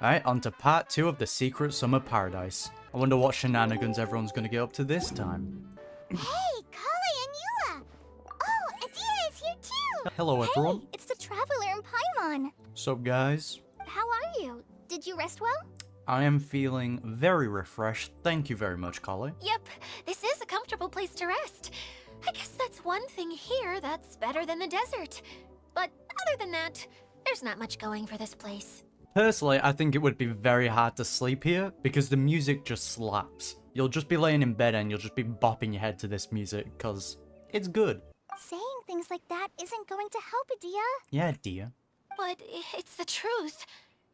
Alright, on to part 2 of the Secret Summer Paradise. I wonder what shenanigans everyone's gonna get up to this time. Hey, Collei and Eula! Oh, Adia is here too! Hello everyone. Hey, it's the Traveler and Paimon! Sup guys? How are you? Did you rest well? I am feeling very refreshed, thank you very much, Collei. Yep, this is a comfortable place to rest. I guess that's one thing here that's better than the desert. But other than that, there's not much going for this place. Personally, I think it would be very hard to sleep here, because the music just slaps. You'll just be laying in bed and you'll just be bopping your head to this music, because it's good. Saying things like that isn't going to help, Adia. Yeah, dear. But it's the truth.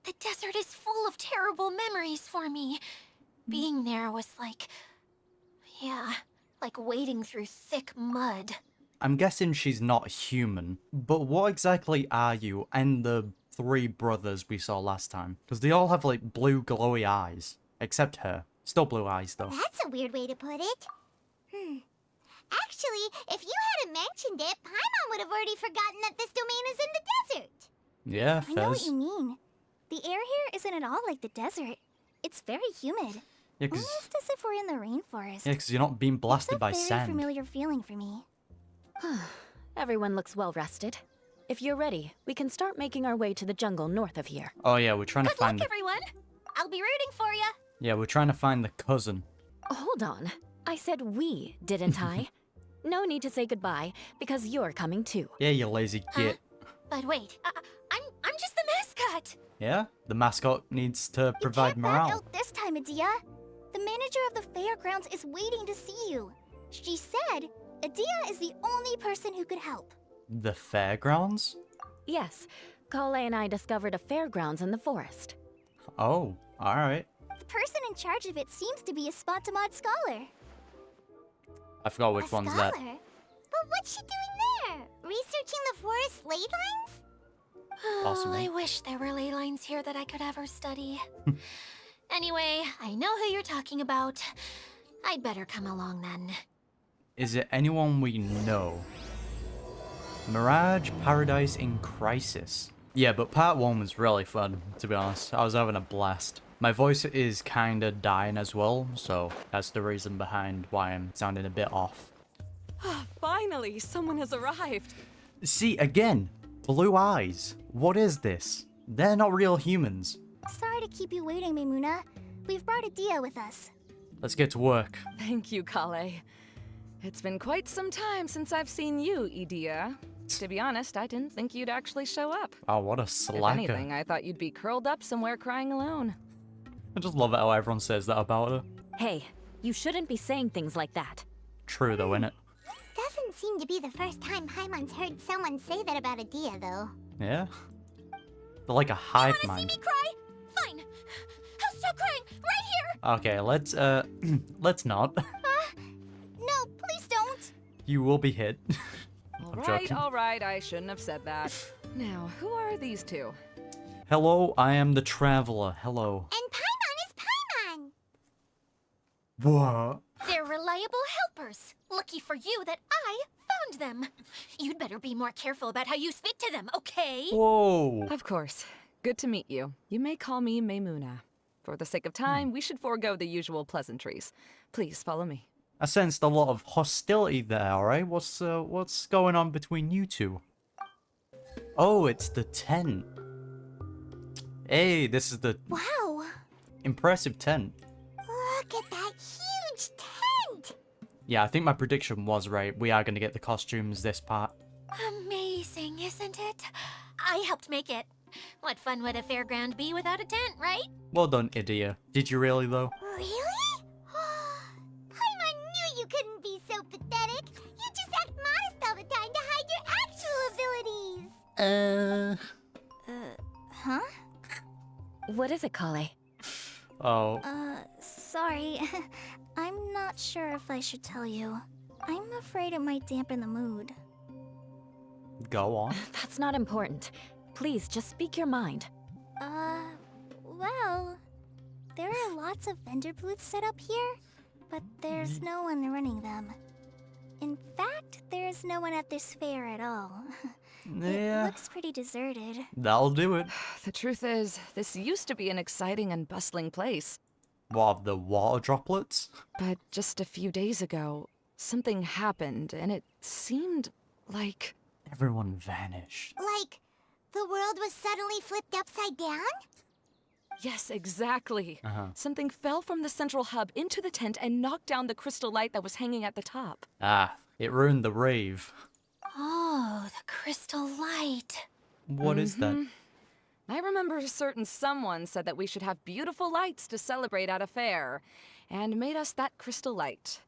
The desert is full of terrible memories for me. Being there was like... yeah, like wading through thick mud. I'm guessing she's not human, but what exactly are you and the 3 brothers we saw last time? Because they all have like blue glowy eyes, except her. Still blue eyes though. That's a weird way to put it. Actually, if you hadn't mentioned it, Paimon would have already forgotten that this domain is in the desert. Yeah, I know what Fez. you mean. The air here isn't at all like the desert. It's very humid. Yeah, because Almost as if we're in the rainforest. you're not being blasted by It's a very sand. familiar feeling for me. Everyone looks well rested. If you're ready, we can start making our way to the jungle north of here. Oh yeah, we're trying to Good find luck, everyone! I'll be rooting for you! Yeah, we're trying to find the cousin. Hold on. I said we, didn't I? No need to say goodbye, because you're coming too. Yeah, you lazy git. But wait, I'm just the mascot! Yeah? The mascot needs to provide You can't back morale. out this time, Adia. The manager of the fairgrounds is waiting to see you. She said Adia is the only person who could help. The fairgrounds? Yes, Collei and I discovered a fairgrounds in the forest. Oh, alright. The person in charge of it seems to be a Spontamod scholar. I forgot which a one's scholar? that. But what's she doing there? Researching the forest ley lines? Possibly. I wish there were ley lines here that I could ever study. Anyway, I know who you're talking about. I'd better come along then. Is it anyone we know? Mirage Paradise in Crisis. Yeah, but part 1 was really fun, to be honest. I was having a blast. My voice is kinda dying as well, so that's the reason behind why I'm sounding a bit off. Finally, someone has arrived. See, again, blue eyes. What is this? They're not real humans. Sorry to keep you waiting, Maimuna. We've brought Adia with us. Let's get to work. Thank you, Collei. It's been quite some time since I've seen you, Adia. To be honest, I didn't think you'd actually show up. Oh, what a If slacker. anything, I thought you'd be curled up somewhere crying alone. I just love it how everyone says that about her. Hey, you shouldn't be saying things like that. True though, innit? Doesn't seem to be the first time Paimon's heard someone say that about Adia, though. Yeah. They're like a hive Wanna see mind. me cry? Fine. I'll stop crying right here! Okay, let's not. No, please don't. You will be hit. I'm joking. All right, I shouldn't have said that. Now, who are these two? Hello, I am the Traveler. Hello. And Paimon is Paimon. What? They're reliable helpers. Lucky for you that I found them. You'd better be more careful about how you speak to them, okay? Whoa. Of course. Good to meet you. You may call me Maimuna. For the sake of time, we should forego the usual pleasantries. Please follow me. I sensed a lot of hostility there, alright? What's going on between you two? Oh, it's the tent. Hey, this is the Wow. impressive tent. Look at that huge tent. Yeah, I think my prediction was right. We are going to get the costumes this part. Amazing, isn't it? I helped make it. What fun would a fairground be without a tent, right? Well done, Idia. Did you really, though? Really? Paimon knew you couldn't be so pathetic. You just act modest all the time to hide your actual abilities. Huh? What is it, Collei? Oh, Sorry. I'm not sure if I should tell you. I'm afraid it might dampen the mood. go on. That's not important. Please, just speak your mind. Well, there are lots of vendor booths set up here, but there's no one running them. In fact, there's no one at this fair at all. Yeah, looks pretty deserted. that'll do it. The truth is, this used to be an exciting and bustling place. What, of the water droplets? But just a few days ago, something happened, and it seemed like... Everyone vanished. Like, the world was suddenly flipped upside down? Yes, exactly. Uh-huh. Something fell from the central hub into the tent and knocked down the crystal light that was hanging at the top. Ah, it ruined the rave. Oh, the crystal light. What is that? I remember a certain someone said that we should have beautiful lights to celebrate at a fair, and made us that crystal light.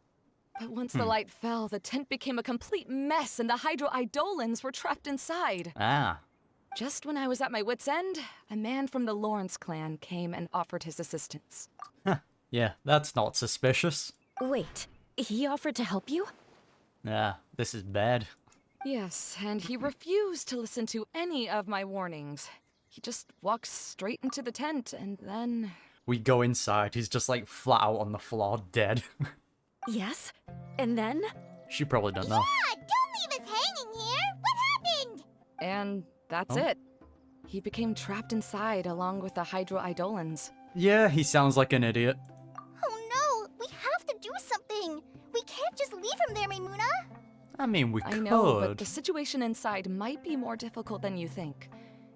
But once the light fell, the tent became a complete mess and the Hydro-Eidolons were trapped inside. Ah, Just when I was at my wit's end, a man from the Lawrence clan came and offered his assistance. yeah, that's not suspicious. Wait, he offered to help you? Ah, this is bad. Yes, and he refused to listen to any of my warnings. He just walked straight into the tent, and then... We go inside, he's just like flat out on the floor, dead. Yes? And then? She probably don't know. Ah, don't leave us hanging here! What happened? And that's it. He became trapped inside along with the Hydro-Eidolons. Yeah, he sounds like an idiot. Oh no! We have to do something! We can't just leave him there, Maimuna! I mean, we I could. know, but the situation inside might be more difficult than you think.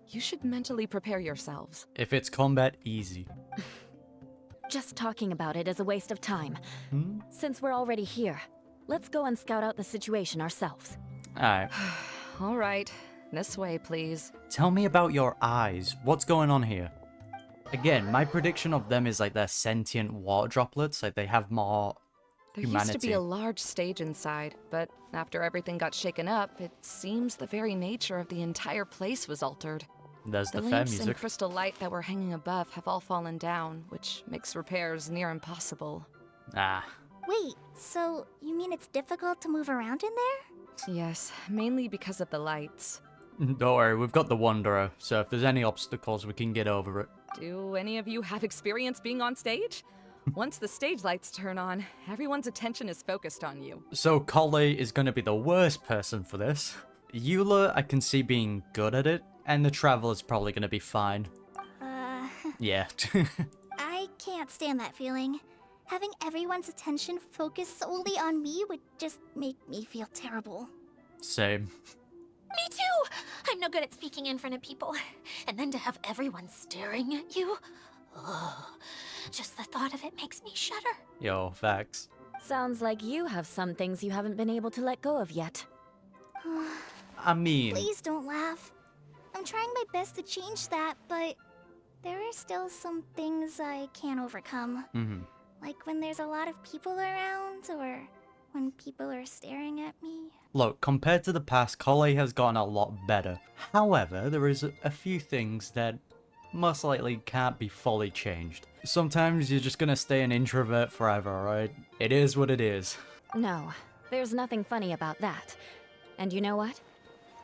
You should mentally prepare yourselves. If it's combat, easy. Just talking about it is a waste of time. Since we're already here, let's go and scout out the situation ourselves. Alright, All right, this way, please. tell me about your eyes. What's going on here? Again, my prediction of them is like they're sentient water droplets, like they have more There humanity. used to be a large stage inside, but after everything got shaken up, it seems the very nature of the entire place was altered. There's The the fair lamps and music. crystal light that were hanging above have all fallen down, which makes repairs near impossible. Ah, Wait, so you mean it's difficult to move around in there? Yes, mainly because of the lights. don't worry, we've got the Wanderer, so if there's any obstacles, we can get over it. Do any of you have experience being on stage? Once the stage lights turn on, everyone's attention is focused on you. So Collei is going to be the worst person for this. Eula, I can see being good at it, and the Traveler's probably going to be fine. Yeah. I can't stand that feeling. Having everyone's attention focused solely on me would just make me feel terrible. Same. Me too! I'm no good at speaking in front of people. And then to have everyone staring at you. Oh, just the thought of it makes me shudder. Yo, facts. Sounds like you have some things you haven't been able to let go of yet. I mean, Please don't laugh. I'm trying my best to change that, but there are still some things I can't overcome. Like when there's a lot of people around, or when people are staring at me. look, compared to the past, Collei has gotten a lot better. However, there is a few things that most likely can't be fully changed. Sometimes you're just gonna stay an introvert forever, right? It is what it is. No, there's nothing funny about that. And you know what?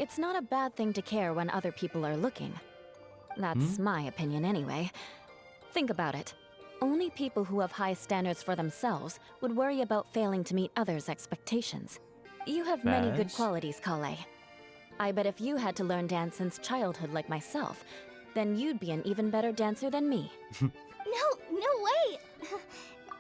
It's not a bad thing to care when other people are looking. That's my opinion anyway. Think about it. Only people who have high standards for themselves would worry about failing to meet others' expectations. You have many good Thanks. qualities, Collei. I bet if you had to learn dance since childhood like myself, then you'd be an even better dancer than me. No way!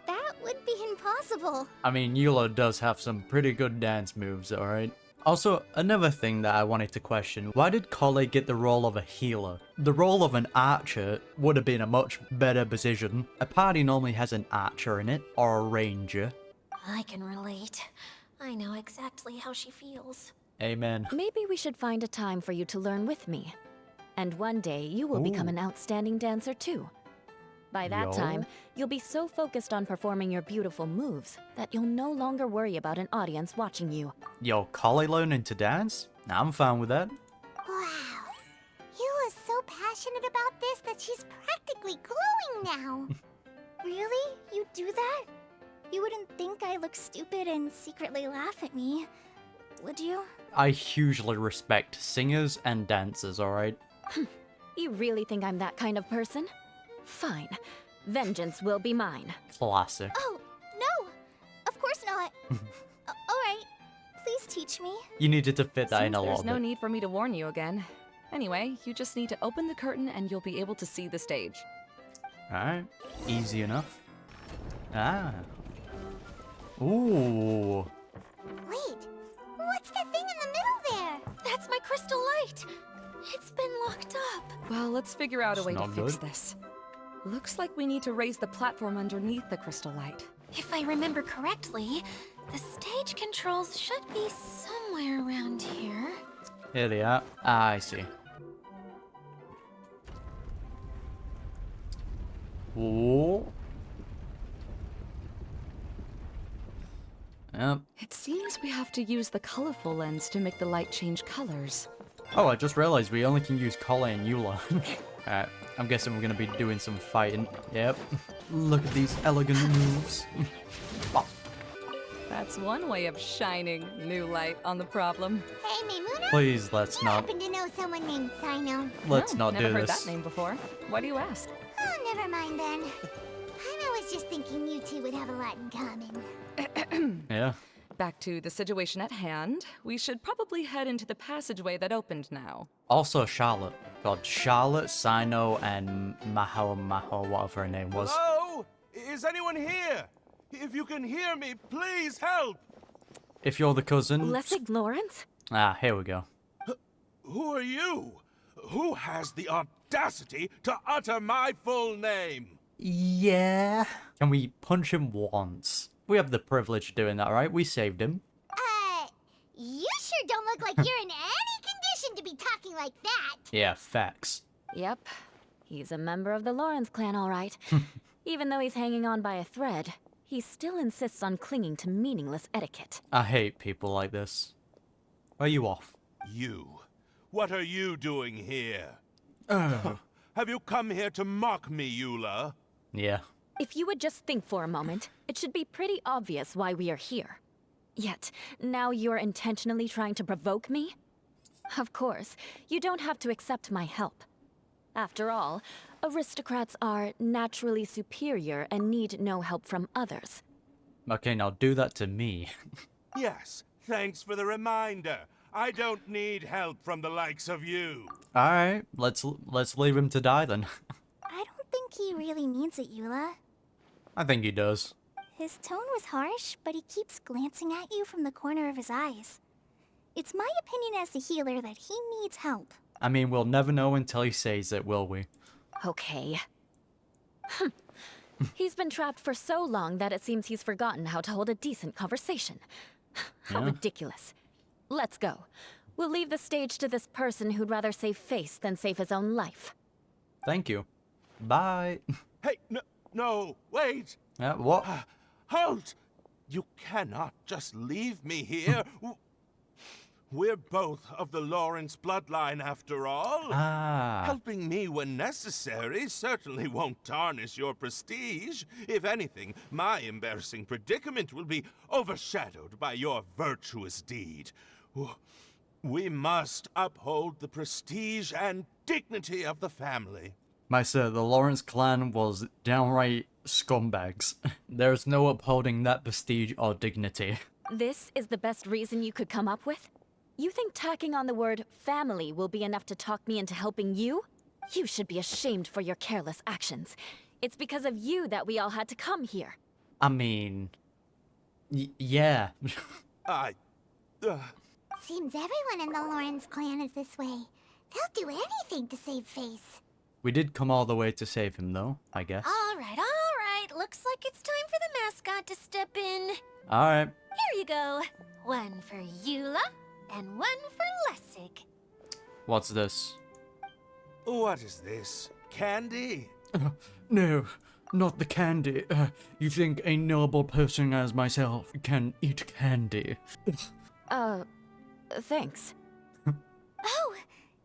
That would be impossible. I mean, Eula does have some pretty good dance moves, alright? Also, another thing that I wanted to question, why did Collei get the role of a healer? The role of an archer would have been a much better position. A party normally has an archer in it, or a ranger. I can relate. I know exactly how she feels. Amen. Maybe we should find a time for you to learn with me. And one day, you will become an outstanding dancer too. By that Yo. time, you'll be so focused on performing your beautiful moves that you'll no longer worry about an audience watching you. Yo, Collei learning to dance? I'm fine with that. Wow. Eula's so passionate about this that she's practically glowing now. Really? You do that? You wouldn't think I look stupid and secretly laugh at me, would you? I hugely respect singers and dancers, alright? You really think I'm that kind of person? Fine. Vengeance will be mine. Classic. Oh, no! Of course not. Alright. Please teach teach me? You needed to fit that in Seems a there's little no bit. need for me to warn you again. Anyway, you just need to open the curtain and you'll be able to see the stage. Alright, easy enough. Ah. Ooh. Wait, what's that thing in the middle there? That's my crystal light. It's been locked up. Well, let's figure out a It's way to not fix good. this. Looks like we need to raise the platform underneath the crystal light. If I remember correctly, the stage controls should be somewhere around here. Here they are. Ah, I see. Ooh. Yep. It seems we have to use the colorful lens to make the light change colors. Oh, I just realized we only can use Collei and Eula. Alright, I'm guessing we're gonna be doing some fighting. Yep. Look at these elegant moves. Bop. That's one way of shining new light on the problem. Hey, Maymuna? Please, let's You not. happen to know someone named Sino? Let's No, not never do heard this. that name before. Why do you ask? Oh, never mind then. I was just thinking you two would have a lot in common. Yeah. Back to the situation at hand. We should probably head into the passageway that opened now. Also, Charlotte. God, Charlotte, Sino, and Maho, whatever her name was. Hello? Is anyone here? If you can hear me, please help! If you're the cousin. Lessig Lawrence? Ah, here we go. Who are you? Who has the audacity to utter my full name? Yeah. Can we punch him once? We have the privilege of doing that, right? We saved him. You sure don't look like you're in any condition to be talking like that. Yeah, facts. Yep. He's a member of the Lawrence clan, all right. Even though he's hanging on by a thread, he still insists on clinging to meaningless etiquette. I hate people like this. Are you off? You. What are you doing here? Oh. Have you come here to mock me, Eula? Yeah. If you would just think for a moment, it should be pretty obvious why we are here. Yet, now you're intentionally trying to provoke me? Of course, you don't have to accept my help. After all, aristocrats are naturally superior and need no help from others. Okay, now do that to me. Yes, thanks for the reminder. I don't need help from the likes of you. Alright, let's leave him to die then. I don't think he really means it, Eula. I think he does. His tone was harsh, but he keeps glancing at you from the corner of his eyes. It's my opinion as the healer that he needs help. I mean, we'll never know until he says it, will we? Okay. He's been trapped for so long that it seems he's forgotten how to hold a decent conversation. How Yeah. ridiculous. Let's go. We'll leave the stage to this person who'd rather save face than save his own life. Thank you. Bye. Hey, no, wait! What? Halt! You cannot just leave me here. We're both of the Lawrence bloodline, after all. Ah. Helping me when necessary certainly won't tarnish your prestige. If anything, my embarrassing predicament will be overshadowed by your virtuous deed. We must uphold the prestige and dignity of the family. My sir, the Lawrence clan was downright scumbags. There's no upholding that prestige or dignity. This is the best reason you could come up with? You think tacking on the word family will be enough to talk me into helping you? You should be ashamed for your careless actions. It's because of you that we all had to come here. I mean... yeah. Seems everyone in the Lawrence clan is this way. They'll do anything to save face. We did come all the way to save him, though, I guess. All right. Looks like it's time for the mascot to step in. Alright. Here you go. One for Eula and one for Lessig. What's this? What is this? Candy? No, not the candy. You think a noble person as myself can eat candy? Thanks. Oh,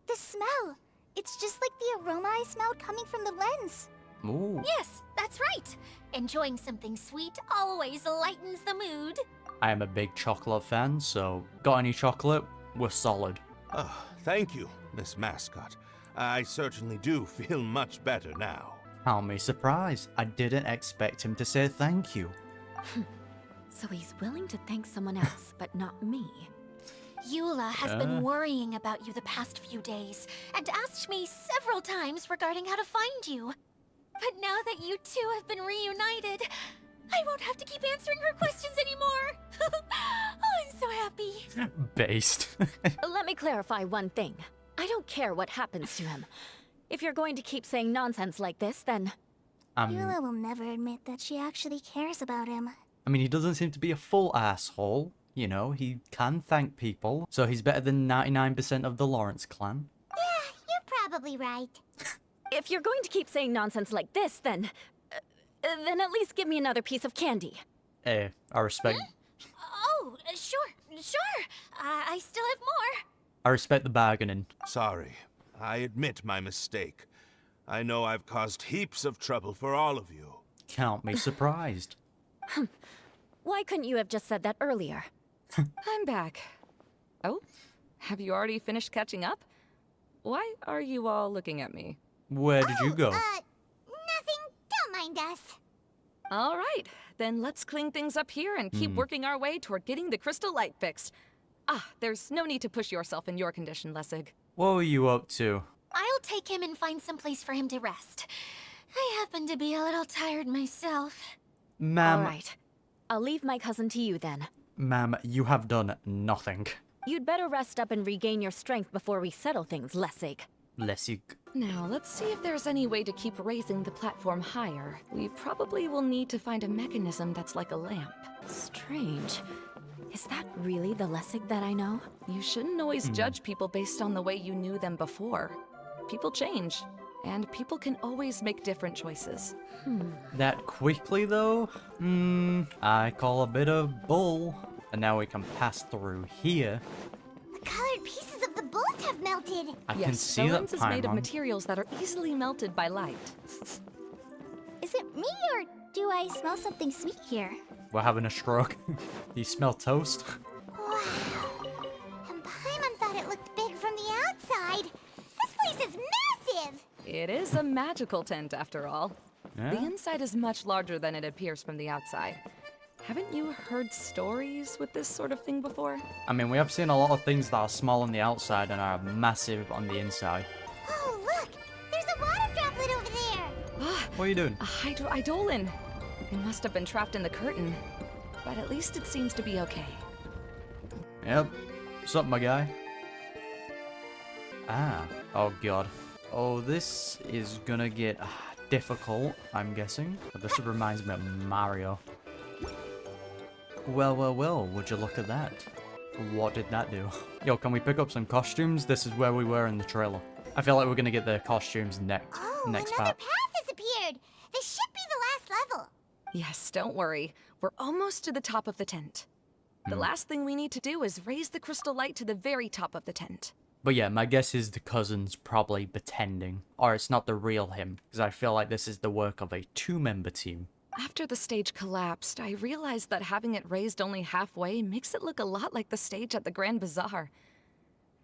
the smell. It's just like the aroma I smelled coming from the lens. Ooh. Yes, that's right. Enjoying something sweet always lightens the mood. I am a big chocolate fan, so got any chocolate? We're solid. Oh, thank you, Miss Mascot. I certainly do feel much better now. How me surprised. I didn't expect him to say thank you. So he's willing to thank someone else, but not me. Eula has been worrying about you the past few days, and asked me several times regarding how to find you. But now that you two have been reunited, I won't have to keep answering her questions anymore. Oh, I'm so happy. Based. Let me clarify one thing. I don't care what happens to him. If you're going to keep saying nonsense like this, then... Eula will never admit that she actually cares about him. I mean, he doesn't seem to be a full asshole. You know, he can thank people. So he's better than 99% of the Lawrence clan. Yeah, you're probably right. If you're going to keep saying nonsense like this, then at least give me another piece of candy. I respect... Oh, sure. I still have more. I respect the bargaining. Sorry. I admit my mistake. I know I've caused heaps of trouble for all of you. Can't be surprised. Why couldn't you have just said that earlier? I'm back. Oh, have you already finished catching up? Why are you all looking at me? Where did you go? Nothing. Don't mind us. All right, then let's clean things up here and keep working our way toward getting the crystal light fixed. There's no need to push yourself in your condition, Lessig. What were you up to? I'll take him and find some place for him to rest. I happen to be a little tired myself. Ma'am... All right. I'll leave my cousin to you then. Ma'am, you have done nothing. You'd better rest up and regain your strength before we settle things, Lessig. Lessig. Now, let's see if there's any way to keep raising the platform higher. We probably will need to find a mechanism that's like a lamp. Strange. Is that really the Lessig that I know? You shouldn't always judge people based on the way you knew them before. People change, and people can always make different choices. That quickly, though? I call a bit of bull. And now we can pass through here. The colored pieces of the bullet have melted. I can Yes, see the that lens is made of Paimon. materials that are easily melted by light. Is it me or do I smell something sweet here? We're having a stroke. You smell toast? Wow. And Paimon thought it looked big from the outside. This place is massive. It is a magical tent, after all. The Yeah. inside is much larger than it appears from the outside. Haven't you heard stories with this sort of thing before? I mean, we have seen a lot of things that are small on the outside and are massive on the inside. Oh, look. There's a water droplet over there. What are you doing? A hydroidolin. It must have been trapped in the curtain. But at least it seems to be okay. Yep. What's up, my guy? Oh god. Oh, this is gonna get difficult, I'm guessing. But this reminds me of Mario. Well, would you look at that? What did that do? Yo, can we pick up some costumes? This is where we were in the trailer. I feel like we're gonna get the costumes next Another part. path has appeared. This should be the last level. Yes, don't worry. We're almost to the top of the tent. The last thing we need to do is raise the crystal light to the very top of the tent. But yeah, my guess is the cousin's probably pretending. Or it's not the real him. Because I feel like this is the work of a two-member team. After the stage collapsed, I realized that having it raised only halfway makes it look a lot like the stage at the Grand Bazaar.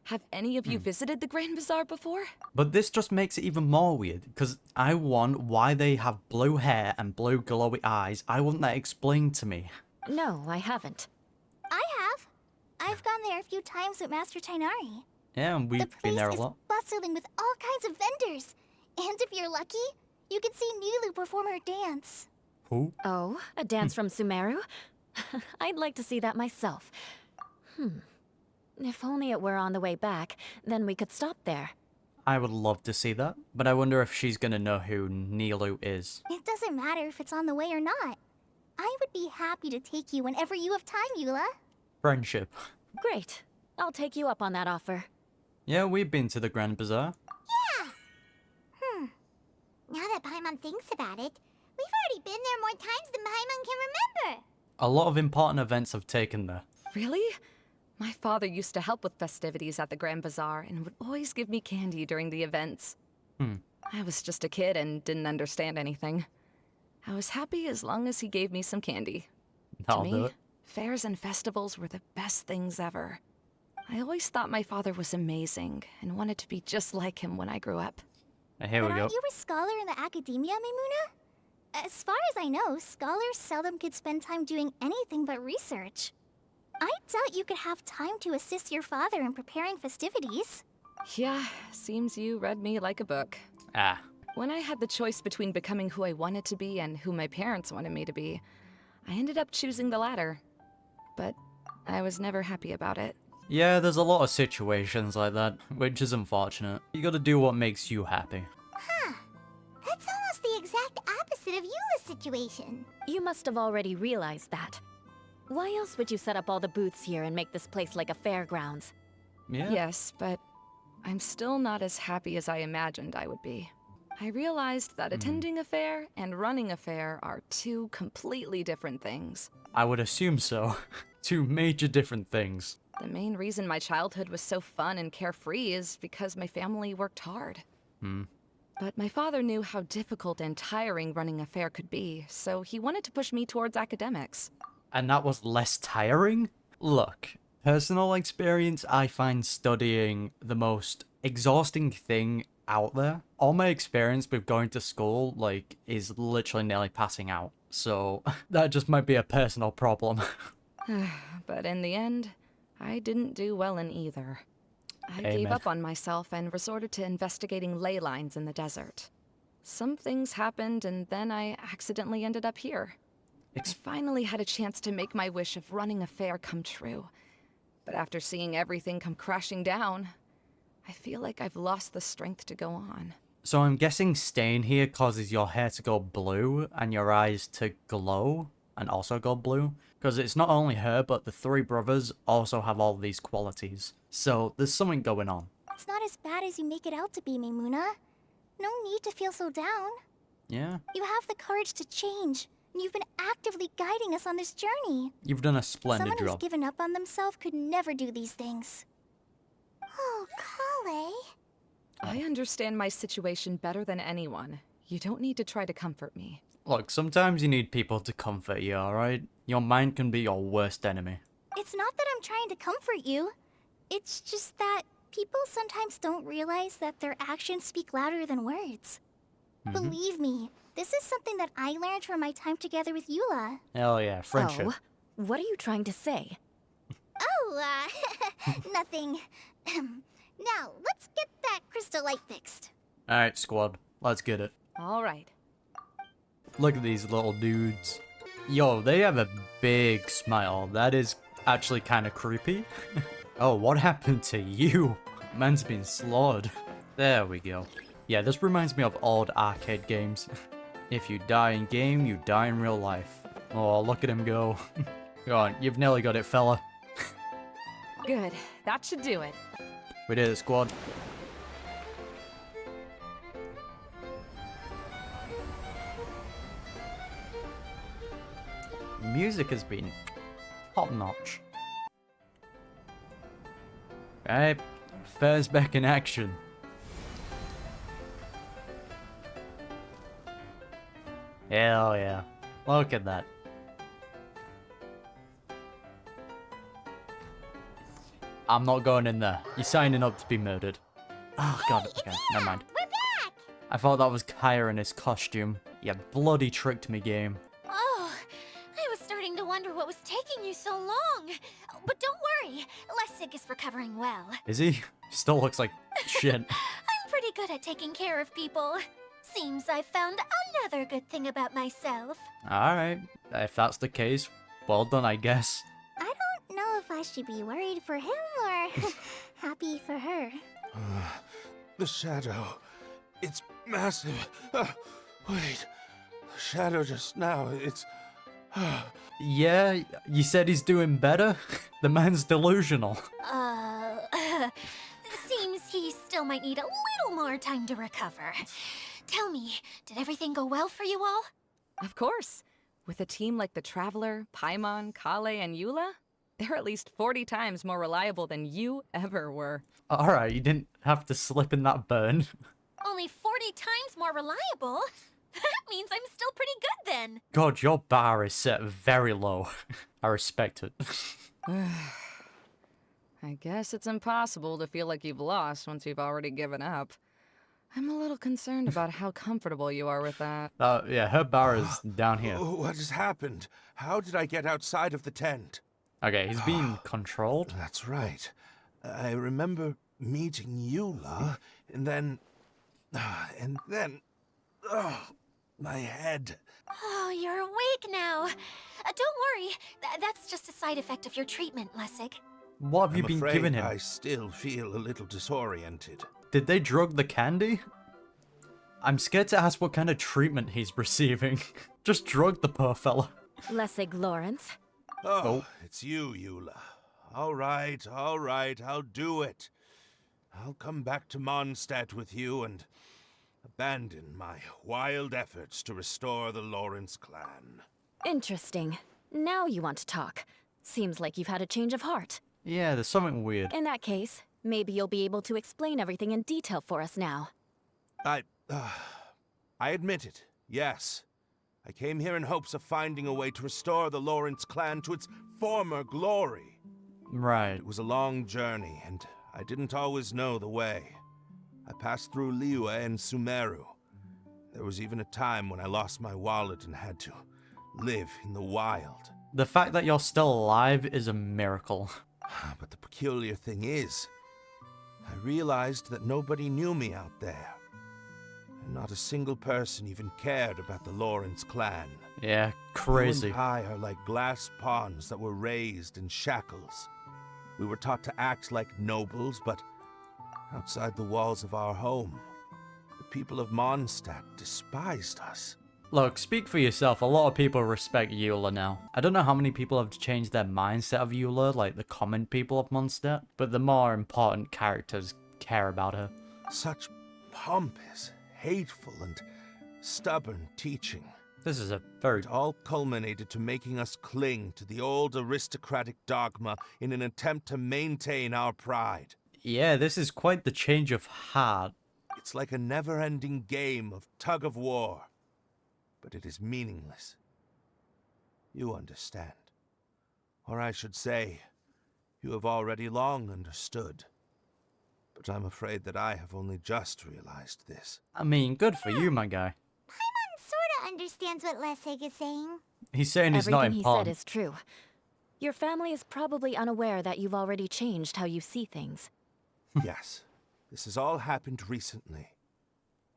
Have any of you visited the Grand Bazaar before? But this just makes it even more weird, because I want why they have blue hair and blue glowy eyes. I want that explained to me. No, I haven't. I have. I've gone there a few times with Master Tainari. Yeah, and The we've been place there a is lot. bustling with all kinds of vendors. And if you're lucky, you can see Nilu perform her dance. Who? Oh, a dance from Sumeru? I'd like to see that myself. If only it were on the way back, then we could stop there. I would love to see that, but I wonder if she's gonna know who Nilu is. It doesn't matter if it's on the way or not. I would be happy to take you whenever you have time, Eula. Friendship. Great. I'll take you up on that offer. Yeah, we've been to the Grand Bazaar. Now that Paimon thinks about it, we've already been there more times than Paimon can remember. A lot of important events have taken there. Really? My father used to help with festivities at the Grand Bazaar and would always give me candy during the events. I was just a kid and didn't understand anything. I was happy as long as he gave me some candy. That'll To do me, it. fairs and festivals were the best things ever. I always thought my father was amazing and wanted to be just like him when I grew up. Here we But go. aren't you a scholar in the academia, Maimuna? As far as I know, scholars seldom could spend time doing anything but research. I doubt you could have time to assist your father in preparing festivities. Yeah, seems you read me like a book. Ah. When I had the choice between becoming who I wanted to be and who my parents wanted me to be, I ended up choosing the latter. But I was never happy about it. Yeah, there's a lot of situations like that, which is unfortunate. You gotta do what makes you happy. Huh. That's almost the exact opposite of Eula's situation. You must have already realized that. Why else would you set up all the booths here and make this place like a fairgrounds? Yeah. Yes, but I'm still not as happy as I imagined I would be. I realized that attending a fair and running a fair are two completely different things. I would assume so. Two major different things. The main reason my childhood was so fun and carefree is because my family worked hard. But my father knew how difficult and tiring running a fair could be, so he wanted to push me towards academics. And that was less tiring? Look, personal experience, I find studying the most exhausting thing out there. All my experience with going to school, like, is literally nearly passing out. So, that just might be a personal problem. But in the end, I didn't do well in either. I gave Amen. up on myself and resorted to investigating ley lines in the desert. Some things happened, and then I accidentally ended up here. I finally had a chance to make my wish of running a fair come true. But after seeing everything come crashing down, I feel like I've lost the strength to go on. So I'm guessing staying here causes your hair to go blue and your eyes to glow and also go blue? Because it's not only her, but the three brothers also have all these qualities. So there's something going on. It's not as bad as you make it out to be, Maimuna. No need to feel so down. Yeah? You have the courage to change, and you've been actively guiding us on this journey. You've done a splendid Someone who's job. given up on themselves could never do these things. Oh, Collei. I understand my situation better than anyone. You don't need to try to comfort me. Look, sometimes you need people to comfort you, alright? Your mind can be your worst enemy. It's not that I'm trying to comfort you. It's just that people sometimes don't realize that their actions speak louder than words. Believe me, this is something that I learned from my time together with Eula. Hell yeah, friendship. Oh, what are you trying to say? Oh, nothing. Now, let's get that crystal light fixed. Alright, squad. Let's get it. All right. Look at these little dudes. Yo, they have a big smile. That is actually kind of creepy. Oh, what happened to you? Man's been slaughtered. There we go. Yeah, this reminds me of old arcade games. If you die in game, you die in real life. Oh, look at him go. Go on, you've nearly got it, fella. Good. That should do it. We did it, squad. Music has been top notch. Right, fair's back in action. Hell yeah. Look at that. I'm not going in there. You're signing up to be murdered. Oh god, okay, never mind. We're back! I thought that was Kaya in his costume. You bloody tricked me, game. Oh, I was starting to wonder what was taking you so long. But don't worry, Lessig is recovering well. Is he? Still looks like shit. I'm pretty good at taking care of people. Seems I found another good thing about myself. Alright, if that's the case, well done, I guess. I don't know if I should be worried for him or happy for her. The shadow. It's massive. Wait. The shadow just now, it's... Yeah, you said he's doing better? The man's delusional. Seems he still might need a little more time to recover. Tell me, did everything go well for you all? Of course. With a team like the Traveler, Paimon, Collei, and Eula, they're at least 40 times more reliable than you ever were. Alright, you didn't have to slip in that burn. Only 40 times more reliable? That means I'm still pretty good then. God, your bar is set very low. I respect it. I guess it's impossible to feel like you've lost once you've already given up. I'm a little concerned about how comfortable you are with that. Yeah, her bar is down here. What has happened? How did I get outside of the tent? Okay, he's being controlled. That's right. I remember meeting Eula, and then... Oh, my head. Oh, you're awake now. Don't worry. That's just a side effect of your treatment, Lessig. What have you I'm been afraid giving him? I still feel a little disoriented. Did they drug the candy? I'm scared to ask what kind of treatment he's receiving. Just drug the poor fella. Lessig Lawrence. Oh, it's you, Eula. All right, I'll do it. I'll come back to Mondstadt with you and abandon my wild efforts to restore the Lawrence clan. Interesting. Now you want to talk. Seems like you've had a change of heart. Yeah, there's something weird. In that case, maybe you'll be able to explain everything in detail for us now. I admit it, yes. I came here in hopes of finding a way to restore the Lawrence clan to its former glory. Right. It was a long journey, and I didn't always know the way. I passed through Liyue and Sumeru. There was even a time when I lost my wallet and had to live in the wild. The fact that you're still alive is a miracle. But the peculiar thing is, I realized that nobody knew me out there. And not a single person even cared about the Lawrence clan. Yeah, You crazy. and I are like glass pawns that were raised in shackles. We were taught to act like nobles, but outside the walls of our home, the people of Mondstadt despised us. Look, speak for yourself. A lot of people respect Eula now. I don't know how many people have changed their mindset of Eula, like the common people of Mondstadt, but the more important characters care about her. Such pompous, hateful, and stubborn teaching. This is a very... It all culminated to making us cling to the old aristocratic dogma in an attempt to maintain our pride. Yeah, this is quite the change of heart. It's like a never-ending game of tug-of-war, but it is meaningless. You understand. Or I should say, you have already long understood. But I'm afraid that I have only just realized this. I mean, good for you, my guy. Paimon sorta understands what Lessig is saying. He's saying he's not Everything he said important. is true. Your family is probably unaware that you've already changed how you see things. Yes, this has all happened recently.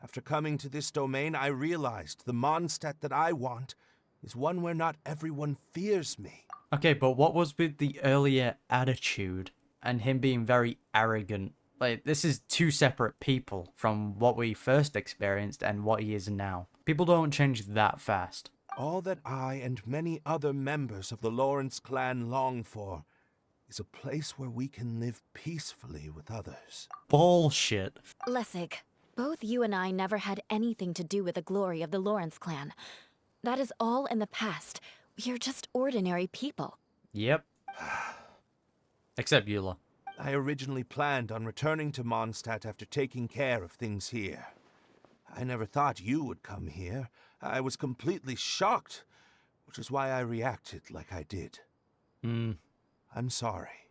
After coming to this domain, I realized the Mondstadt that I want is one where not everyone fears me. Okay, but what was with the earlier attitude and him being very arrogant? Like, this is two separate people from what we first experienced and what he is now. People don't change that fast. All that I and many other members of the Lawrence clan long for is a place where we can live peacefully with others. Bullshit. Lessig, both you and I never had anything to do with the glory of the Lawrence clan. That is all in the past. We are just ordinary people. Yep. Except Eula. I originally planned on returning to Mondstadt after taking care of things here. I never thought you would come here. I was completely shocked, which is why I reacted like I did. I'm sorry.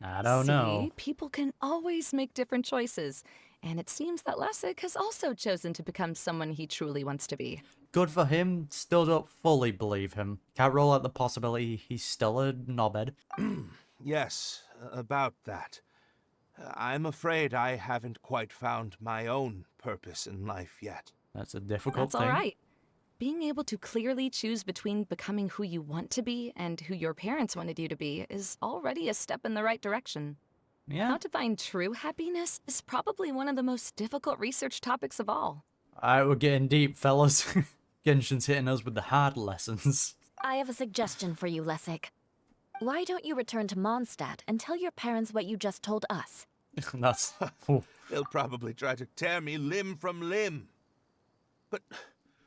I don't know. See, people can always make different choices. And it seems that Lessig has also chosen to become someone he truly wants to be. Good for him. Still don't fully believe him. Can't rule out the possibility he's still a knobhead. Yes, about that. I'm afraid I haven't quite found my own purpose in life yet. That's a difficult That's thing. all right. Being able to clearly choose between becoming who you want to be and who your parents wanted you to be is already a step in the right direction. Yeah. How to find true happiness is probably one of the most difficult research topics of all. Alright, we're getting deep, fellas. Genshin's hitting us with the hard lessons. I have a suggestion for you, Lessig. Why don't you return to Mondstadt and tell your parents what you just told us? That's... Ooh. They'll probably try to tear me limb from limb. But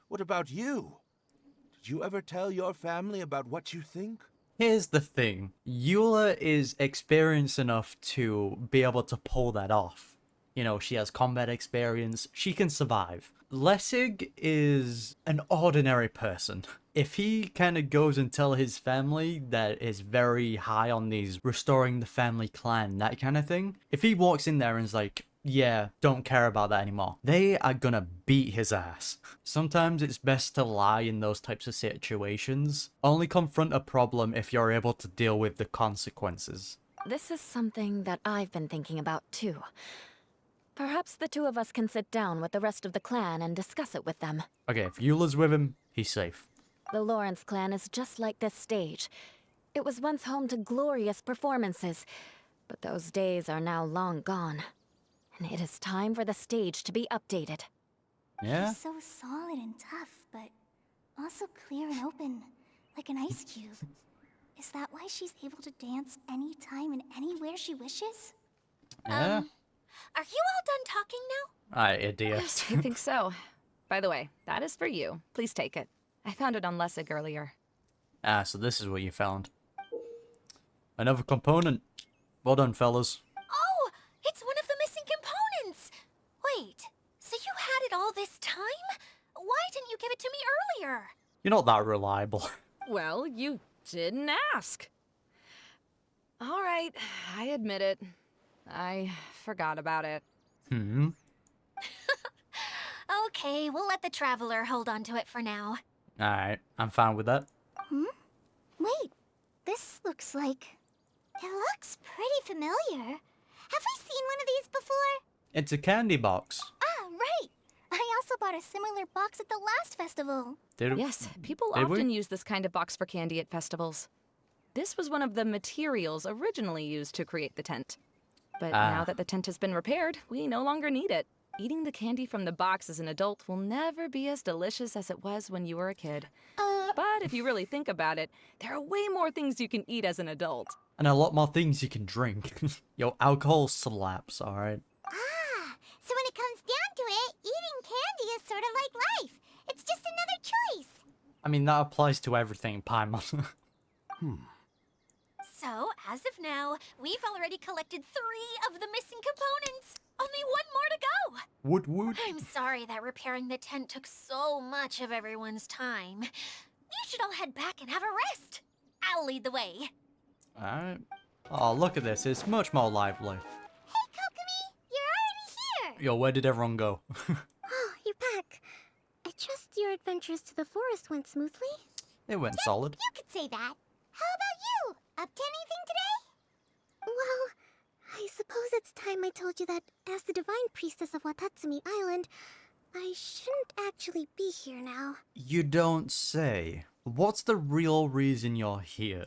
what about you? Did you ever tell your family about what you think? Here's the thing. Eula is experienced enough to be able to pull that off. You know, she has combat experience. She can survive. Lessig is an ordinary person. If he kind of goes and tell his family that is very high on these restoring the family clan, that kind of thing. If he walks in there and is like, yeah, don't care about that anymore. They are gonna beat his ass. Sometimes it's best to lie in those types of situations. Only confront a problem if you're able to deal with the consequences. This is something that I've been thinking about too. Perhaps the two of us can sit down with the rest of the clan and discuss it with them. Okay, if Eula's with him, he's safe. The Lawrence clan is just like this stage. It was once home to glorious performances, but those days are now long gone. And it is time for the stage to be updated. Yeah? She's so solid and tough, but also clear and open, like an ice cube. Is that why she's able to dance anytime and anywhere she wishes? Yeah? Are you all done talking now? Alright, idiot. Yes, I think so. By the way, that is for you. Please take it. I found it on Lessig earlier. Ah, so this is what you found. Another component. Well done, fellas. Oh, it's one of the missing components! Wait, so you had it all this time? Why didn't you give it to me earlier? You're not that reliable. Well, you didn't ask. All right, I admit it. I forgot about it. Okay, we'll let the Traveler hold on to it for now. Alright, I'm fine with that. Wait, this looks like... It looks pretty familiar. Have we seen one of these before? It's a candy box. Ah, right. I also bought a similar box at the last festival. Did Yes, people Did we? often use this kind of box for candy at festivals. This was one of the materials originally used to create the tent. But now that the tent has been repaired, we no longer need it. Eating the candy from the box as an adult will never be as delicious as it was when you were a kid. But if you really think about it, there are way more things you can eat as an adult. And a lot more things you can drink. Yo, alcohol slaps, alright? Ah, so when it comes down to it, eating candy is sort of like life. It's just another choice. I mean, that applies to everything, Paimon. So, as of now, we've already collected 3 of the missing components. Only 1 more to go. Woot woot. I'm sorry that repairing the tent took so much of everyone's time. You should all head back and have a rest. I'll lead the way. Alright. Oh, look at this. It's much more lively. Hey, Kokomi, you're already here. Yo, where did everyone go? Oh, you're back. I trust your adventures to the forest went smoothly. It went solid. You could say that. How about you? Up to anything today? Well, I suppose it's time I told you that as the divine priestess of Watatsumi Island, I shouldn't actually be here now. You don't say. What's the real reason you're here?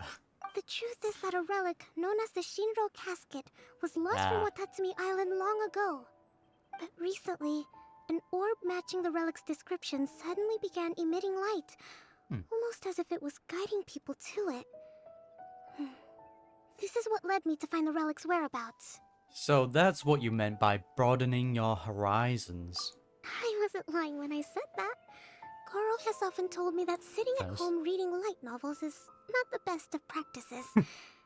The truth is that a relic known as the Shinro Casket was lost from Watatsumi Island long ago. But recently, an orb matching the relic's description suddenly began emitting light, almost as if it was guiding people to it. This is what led me to find the relic's whereabouts. So that's what you meant by broadening your horizons. I wasn't lying when I said that. Goro has often told me that sitting at home reading light novels is not the best of practices, and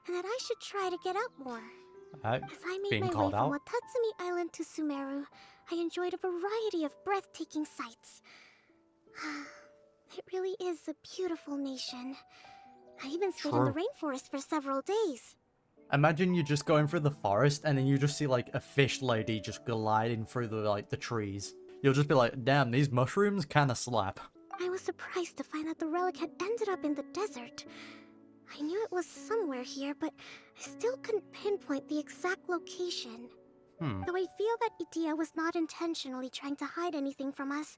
that I should try to get out more. As I made Being my way called from out? Watatsumi Island to Sumeru, I enjoyed a variety of breathtaking sights. It really is a beautiful nation. I even stayed in the rainforest for several days. Imagine you're just going through the forest and then you just see like a fish lady just gliding through the trees. You'll just be like, damn, these mushrooms kinda slap. I was surprised to find that the relic had ended up in the desert. I knew it was somewhere here, but I still couldn't pinpoint the exact location. Though I feel that Idia was not intentionally trying to hide anything from us,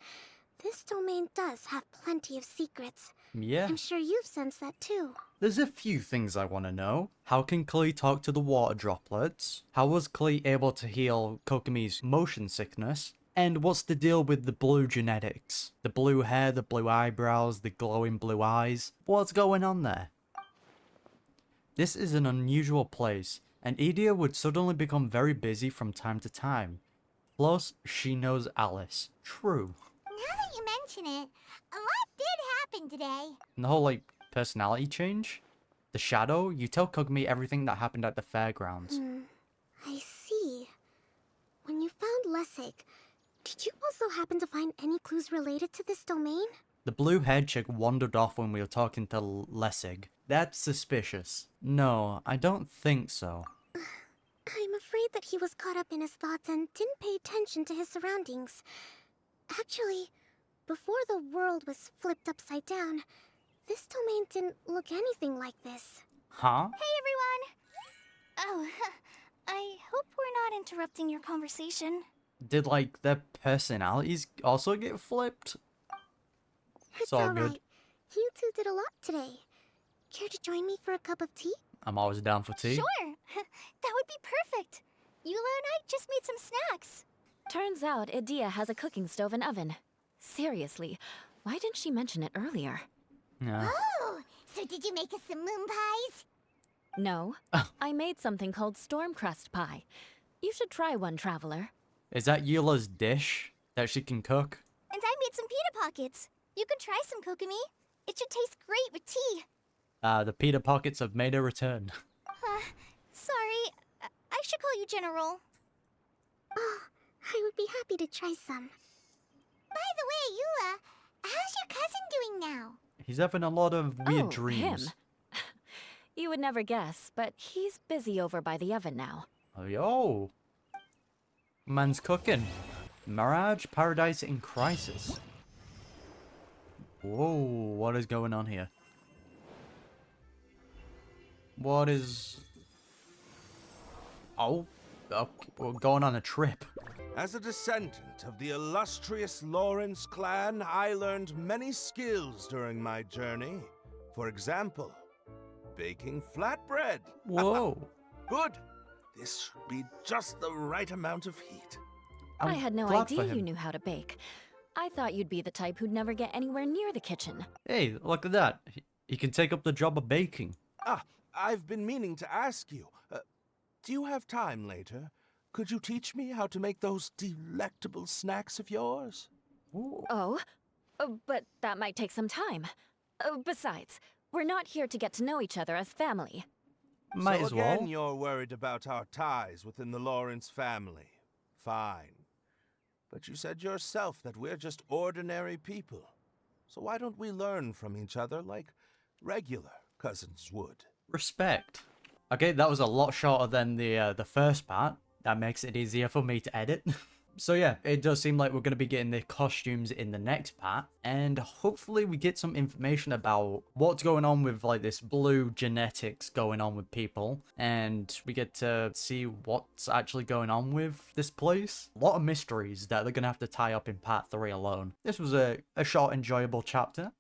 this domain does have plenty of secrets. Yeah. I'm sure you've sensed that too. There's a few things I want to know. How can Collei talk to the water droplets? How was Collei able to heal Kokomi's motion sickness? And what's the deal with the blue genetics? The blue hair, the blue eyebrows, the glowing blue eyes? What's going on there? This is an unusual place, and Idia would suddenly become very busy from time to time. Plus, she knows Alice. True. Now that you mention it, a lot did happen today. And the whole, like, personality change? The shadow? You tell Kokomi everything that happened at the fairgrounds. I see. When you found Lessig, did you also happen to find any clues related to this domain? The blue-haired chick wandered off when we were talking to Lessig. That's suspicious. No, I don't think so. I'm afraid worried that he was caught up in his thoughts and didn't pay attention to his surroundings. Actually, before the world was flipped upside down, this domain didn't look anything like this. Huh? Hey everyone! Oh, I hope we're not interrupting your conversation. Did, like, their personalities also get flipped? It's all alright. good. You two did a lot today. Care to join me for a cup of tea? I'm always down for tea. Sure! That would be perfect! Eula and I just made some snacks. Turns out Edea has a cooking stove and oven. Seriously, why didn't she mention it earlier? Yeah. Oh! So did you make us some moon pies? No, I made something called storm crust pie. You should try one, traveler. Is that Eula's dish that she can cook? And I made some pita pockets. You can try some, Kokomi. It should taste great with tea. The pita pockets have made a return. Sorry. I should call you General. Oh, I would be happy to try some. By the way, Eula, how's your cousin doing now? He's having a lot of weird Him. dreams. You would never guess, but he's busy over by the oven now. Oh, yo. Man's cooking. Mirage, Paradise in Crisis. Whoa, what is going on here? What is... Oh, we're going on a trip. As a descendant of the illustrious Lawrence clan, I learned many skills during my journey. For example, baking flatbread. Whoa. Good. This should be just the right amount of heat. I had no glad for idea you him. knew how to bake. I thought you'd be the type who'd never get anywhere near the kitchen. Hey, look at that. He can take up the job of baking. Ah, I've been meaning to ask you. Do you have time later? Could you teach me how to make those delectable snacks of yours? Ooh. Oh, but that might take some time. Besides, we're not here to get to know each other as family. Might so as again, well. you're worried about our ties within the Lawrence family. Fine. But you said yourself that we're just ordinary people. So why don't we learn from each other like regular cousins would? Respect. Okay, that was a lot shorter than the first part. That makes it easier for me to edit. So yeah, it does seem like we're going to be getting the costumes in the next part, and hopefully we get some information about what's going on with like this blue genetics going on with people, and we get to see what's actually going on with this place. A lot of mysteries that they're going to have to tie up in part 3 alone. This was a short, enjoyable chapter.